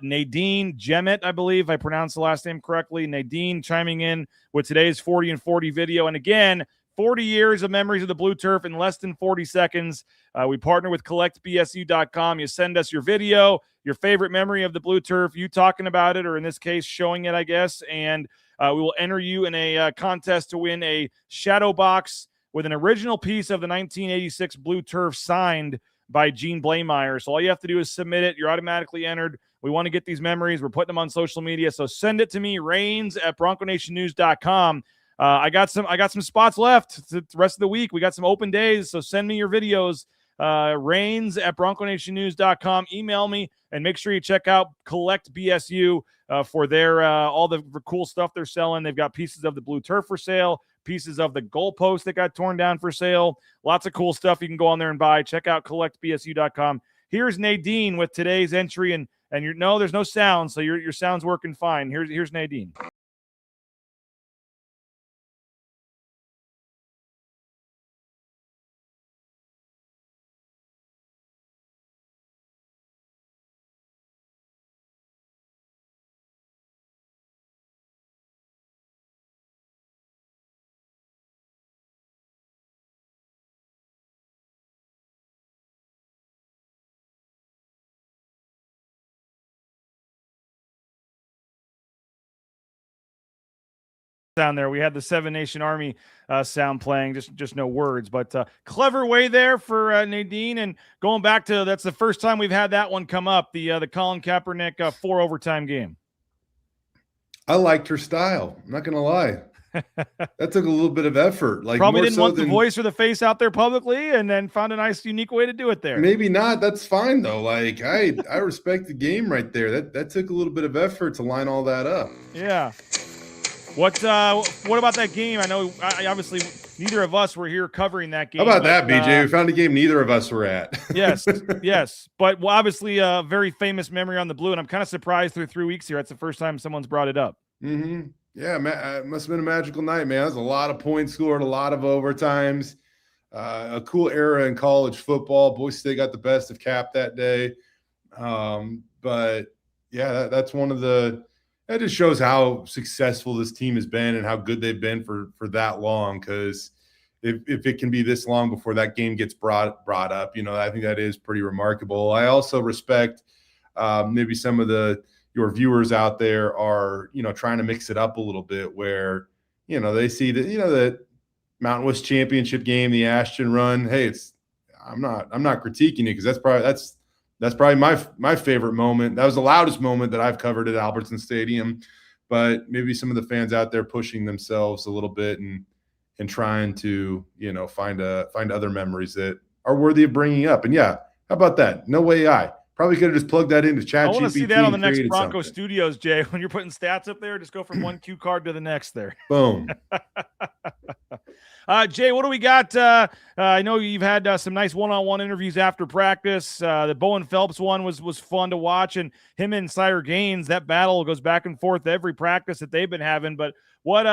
Nadine Jemet, I believe, if I pronounced the last name correctly. Nadine chiming in with today's 40 and 40 video. And again, 40 years of memories of the blue turf in less than 40 seconds. We partner with collectbsu.com. You send us your video, your favorite memory of the blue turf, you talking about it, or in this case, showing it, I guess. And we will enter you in a contest to win a shadow box with an original piece of the 1986 blue turf signed by Gene Blameyer. So all you have to do is submit it. You're automatically entered. We want to get these memories. We're putting them on social media. So send it to me, rains@bronconationnews.com. I got some spots left the rest of the week. We got some open days. So send me your videos, rains@bronconationnews.com. Email me and make sure you check out Collect BSU for their all the cool stuff they're selling. They've got pieces of the blue turf for sale, pieces of the goalpost that got torn down for sale. Lots of cool stuff you can go on there and buy. Check out collectbsu.com. Here's Nadine with today's entry, and there's no sound, so your sound's working fine. Here's Nadine. Down there, we had the Seven Nation Army sound playing, just no words, but clever way there for Nadine. And going back to, that's the first time we've had that one come up, the Colin Kaepernick 4 overtime game. I liked her style. I'm not gonna lie. That took a little bit of effort. Like Probably more didn't so want the than, voice or the face out there publicly, and then found a nice, unique way to do it there. maybe not. That's fine though. Like I respect the game right there. That took a little bit of effort to line all that up. Yeah. What about that game? I know obviously neither of us were here covering that game. How about that, but, BJ? We found a game neither of us were at. Yes, yes. But obviously a very famous memory on the blue, and I'm kind of surprised through 3 weeks here. That's the first time someone's brought it up. Mm-hmm. Yeah, it must have been a magical night, man. There's a lot of points scored, a lot of overtimes. A cool era in college football. Boise State got the best of Cap that day. But yeah, that's one of the – that just shows how successful this team has been and how good they've been for that long. Because if it can be this long before that game gets brought up, I think that is pretty remarkable. I also respect maybe some of your viewers out there are, trying to mix it up a little bit where, they see that, the Mountain West Championship game, the Ashton run. Hey, I'm not critiquing it because that's probably my favorite moment. That was the loudest moment that I've covered at Albertson Stadium. But maybe some of the fans out there pushing themselves a little bit and trying to, find other memories that are worthy of bringing up. And yeah, how about that? No way probably could have just plugged that into ChatGPT. I want to see that on the next Bronco Studios, Jay. When you're putting stats up there, just go from one cue card to the next there. Boom. Jay, what do we got? I know you've had some nice one-on-one interviews after practice. The Bowen Phelps one was fun to watch, and him and Sire Gaines, that battle goes back and forth every practice that they've been having. But what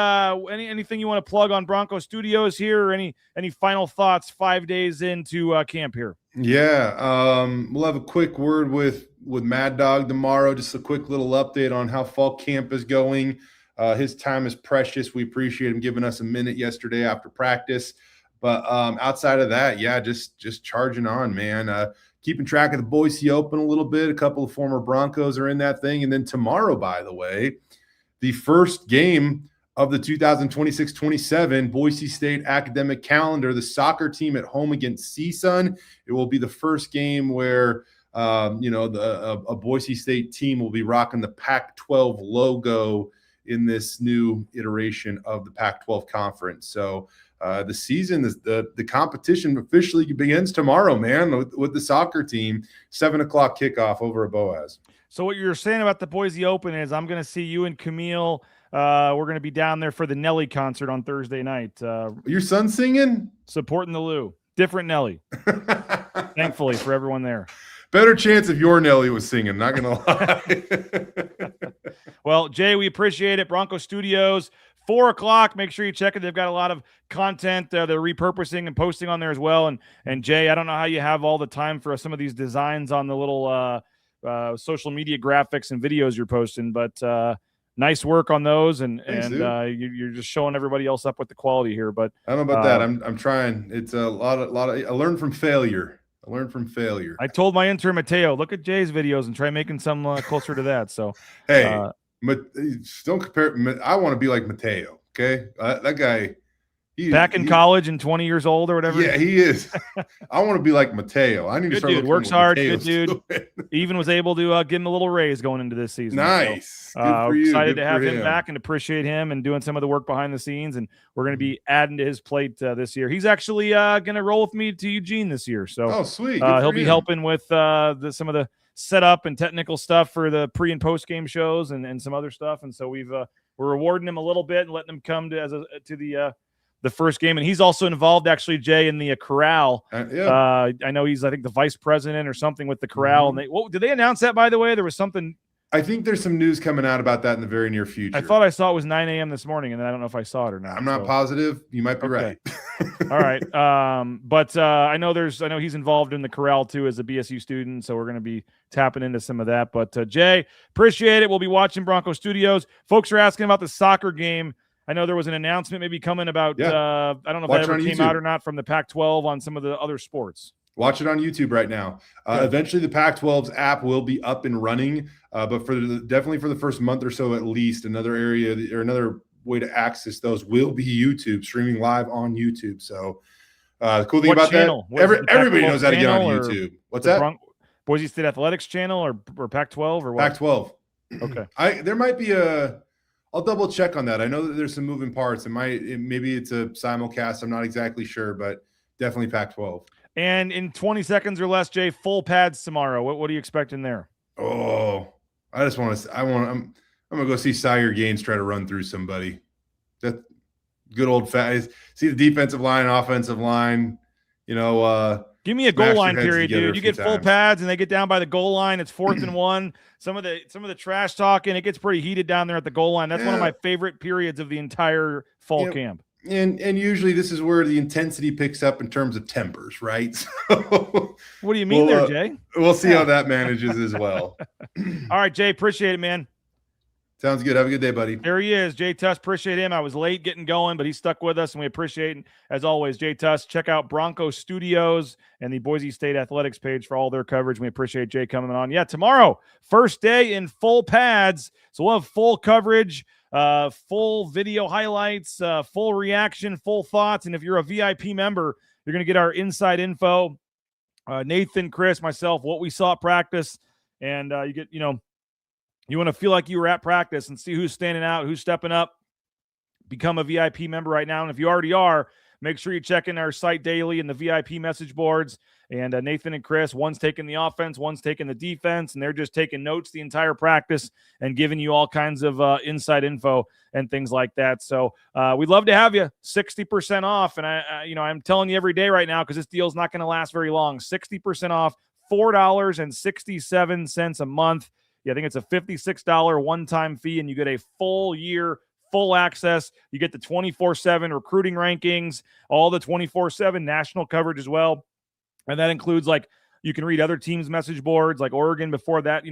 anything you want to plug on Bronco Studios here, or any final thoughts 5 days into camp here? Yeah, we'll have a quick word with Mad Dog tomorrow. Just a quick little update on how fall camp is going. His time is precious. We appreciate him giving us a minute yesterday after practice. But outside of that, yeah, just charging on, man. Keeping track of the Boise Open a little bit. A couple of former Broncos are in that thing. And then tomorrow, by the way, the first game of the 2026-27 Boise State academic calendar, the soccer team at home against CSUN. It will be the first game where a Boise State team will be rocking the Pac-12 logo in this new iteration of the Pac-12 conference. So the season, the competition officially begins tomorrow, man, with the soccer team, 7:00 kickoff over at Boaz. So what you're saying about the Boise Open is I'm going to see you and Camille. We're going to be down there for the Nelly concert on Thursday night. Your son singing? Supporting the Lou. Different Nelly. Thankfully for everyone there. Better chance if your Nelly was singing, not going to lie. Well, Jay, we appreciate it. Bronco Studios, 4:00. Make sure you check it. They've got a lot of content they're repurposing and posting on there as well. And Jay, I don't know how you have all the time for some of these designs on the little social media graphics and videos you're posting, but nice work on those. And you're just showing everybody else up with the quality here. But I don't know about that. I'm trying. It's a lot of. I learned from failure. I told my intern Mateo, look at Jay's videos and try making some closer to that. So hey. Don't compare. I want to be like Mateo. Okay, that guy. Back in college and 20 years old or whatever. Yeah, he is. I want to be like Mateo. I need to start. Dude, works hard. Good dude. Even was able to give him a little raise going into this season. Nice. So, good for you. Excited to have him back and appreciate him and doing some of the work behind the scenes. And we're going to be adding to his plate this year. He's actually going to roll with me to Eugene this year. So sweet. He'll be helping with some of the setup and technical stuff for the pre and post game shows and some other stuff. And so we're rewarding him a little bit and letting him come to the first game. And he's also involved actually, Jay, in the corral. I know he's, I think, the vice president or something with the corral. And did they announce that, by the way? There was something. I think there's some news coming out about that in the very near future. I thought I saw it was 9 a.m. this morning, and then I don't know if I saw it or not. I'm not positive. You might be right. All right. But I know he's involved in the corral too as a BSU student, so we're going to be tapping into some of that. But Jay, appreciate it. We'll be watching Bronco Studios. Folks are asking about the soccer game. I know there was an announcement maybe coming about, I don't know if that ever came out or not, from the Pac-12 on some of the other sports. Watch it on YouTube right now. Eventually, the Pac-12's app will be up and running, but definitely for the first month or so at least, another area or another way to access those will be YouTube, streaming live on YouTube. So the cool thing about channel? That, everybody knows how to get on YouTube. What's that? Boise State Athletics channel or Pac-12 or what? Pac-12. Okay. There might be I'll double check on that. I know that there's some moving parts. Maybe it's a simulcast. I'm not exactly sure, but definitely Pac-12. And in 20 seconds or less, Jay, full pads tomorrow. What are you expecting there? Oh, I just want to. I'm gonna go see Sire Gaines try to run through somebody. That good old fat. See the defensive line, offensive line. Give me a goal line period, together dude. You get full pads and they get down by the goal line. It's 4th and 1. Some of the trash talking, it gets pretty heated down there at the goal line. That's one of my favorite periods of the entire fall camp. And usually this is where the intensity picks up in terms of tempers, right? So, what do you mean there, Jay? We'll see how that manages as well. All right, Jay, appreciate it, man. Sounds good. Have a good day, buddy. There he is, Jay Tust. Appreciate him. I was late getting going, but he stuck with us, and we appreciate it. As always, Jay Tust. Check out Bronco Studios and the Boise State Athletics page for all their coverage. We appreciate Jay coming on. Yeah, tomorrow, first day in full pads, so we'll have full coverage, full video highlights, full reaction, full thoughts, and if you're a VIP member, you're going to get our inside info, Nathan, Chris, myself, what we saw at practice, and you get, you want to feel like you were at practice and see who's standing out, who's stepping up. Become a VIP member right now. And if you already are, make sure you check in our site daily and the VIP message boards. And Nathan and Chris, one's taking the offense, one's taking the defense, and they're just taking notes the entire practice and giving you all kinds of inside info and things like that. So we'd love to have you 60% off. And I'm telling you every day right now, because this deal's not going to last very long, 60% off, $4.67 a month. Yeah, I think it's a $56 one-time fee, and you get a full year, full access. You get the 24/7 recruiting rankings, all the 24/7 national coverage as well. And that includes, you can read other teams' message boards, like Oregon before that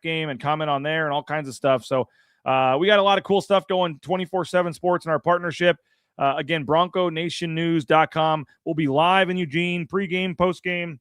game, and comment on there and all kinds of stuff. So we got a lot of cool stuff going, 24/7 sports in our partnership. Again, BroncoNationNews.com. We'll be live in Eugene, pregame, postgame.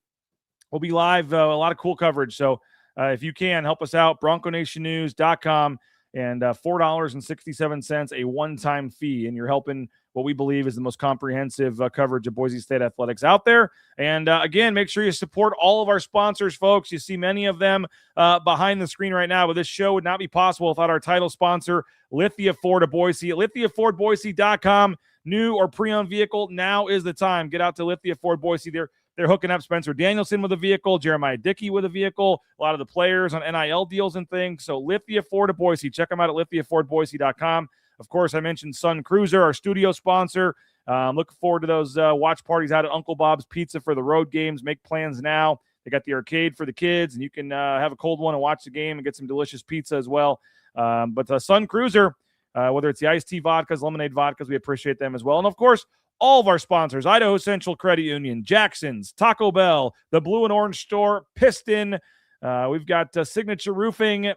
We'll be live, a lot of cool coverage. So if you can, help us out, BroncoNationNews.com, and $4.67, a one-time fee. And you're helping what we believe is the most comprehensive coverage of Boise State athletics out there. And again, make sure you support all of our sponsors, folks. You see many of them behind the screen right now, but this show would not be possible without our title sponsor, Lithia Ford of Boise. At LithiaFordBoise.com, new or pre-owned vehicle, now is the time. Get out to Lithia Ford Boise. They're hooking up Spencer Danielson with a vehicle, Jeremiah Dickey with a vehicle, a lot of the players on NIL deals and things. So Lithia Ford of Boise. Check them out at LithiaFordBoise.com. Of course, I mentioned Sun Cruiser, our studio sponsor. Looking forward to those watch parties out at Uncle Bob's Pizza for the road games. Make plans now. They got the arcade for the kids, and you can have a cold one and watch the game and get some delicious pizza as well. But Sun Cruiser, whether it's the iced tea vodkas, lemonade vodkas, we appreciate them as well. And, of course, all of our sponsors, Idaho Central Credit Union, Jackson's, Taco Bell, the Blue and Orange Store, Piston. We've got Signature Roofing,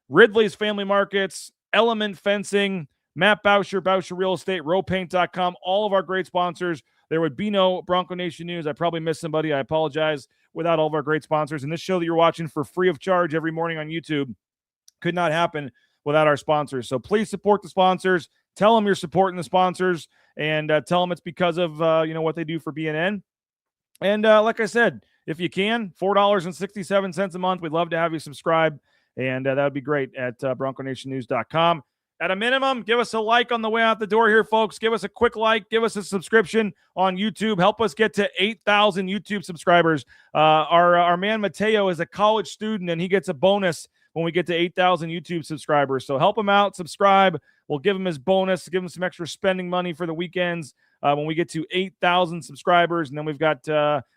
Ridley's Family Markets, Element Fencing, Matt Boucher, Boucher Real Estate, rowpaint.com, all of our great sponsors. There would be no Bronco Nation News. I probably missed somebody. I apologize, without all of our great sponsors. And this show that you're watching for free of charge every morning on YouTube could not happen without our sponsors. So please support the sponsors. Tell them you're supporting the sponsors, and tell them it's because of what they do for BNN. And like I said, if you can, $4.67 a month. We'd love to have you subscribe, and that would be great at BroncoNationNews.com. At a minimum, give us a like on the way out the door here, folks. Give us a quick like. Give us a subscription on YouTube. Help us get to 8,000 YouTube subscribers. Our man Mateo is a college student, and he gets a bonus when we get to 8,000 YouTube subscribers. So help him out. Subscribe. We'll give him his bonus, give him some extra spending money for the weekends when we get to 8,000 subscribers. And then we've got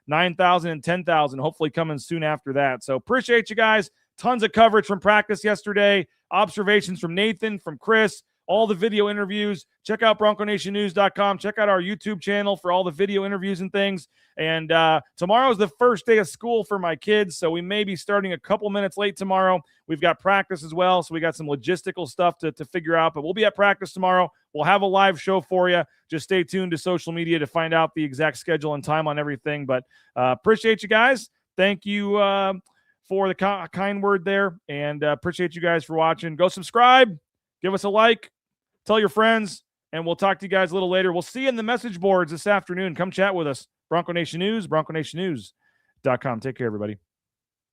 9,000 and 10,000 hopefully coming soon after that. So appreciate you guys. Tons of coverage from practice yesterday. Observations from Nathan, from Chris, all the video interviews. Check out BroncoNationNews.com. Check out our YouTube channel for all the video interviews and things. And tomorrow is the first day of school for my kids, so we may be starting a couple minutes late tomorrow. We've got practice as well, so we got some logistical stuff to figure out. But we'll be at practice tomorrow. We'll have a live show for you. Just stay tuned to social media to find out the exact schedule and time on everything. But appreciate you guys. Thank you for the kind word there, and appreciate you guys for watching. Go subscribe. Give us a like. Tell your friends, and we'll talk to you guys a little later. We'll see you in the message boards this afternoon. Come chat with us. Bronco Nation News, BroncoNationNews.com. Take care, everybody.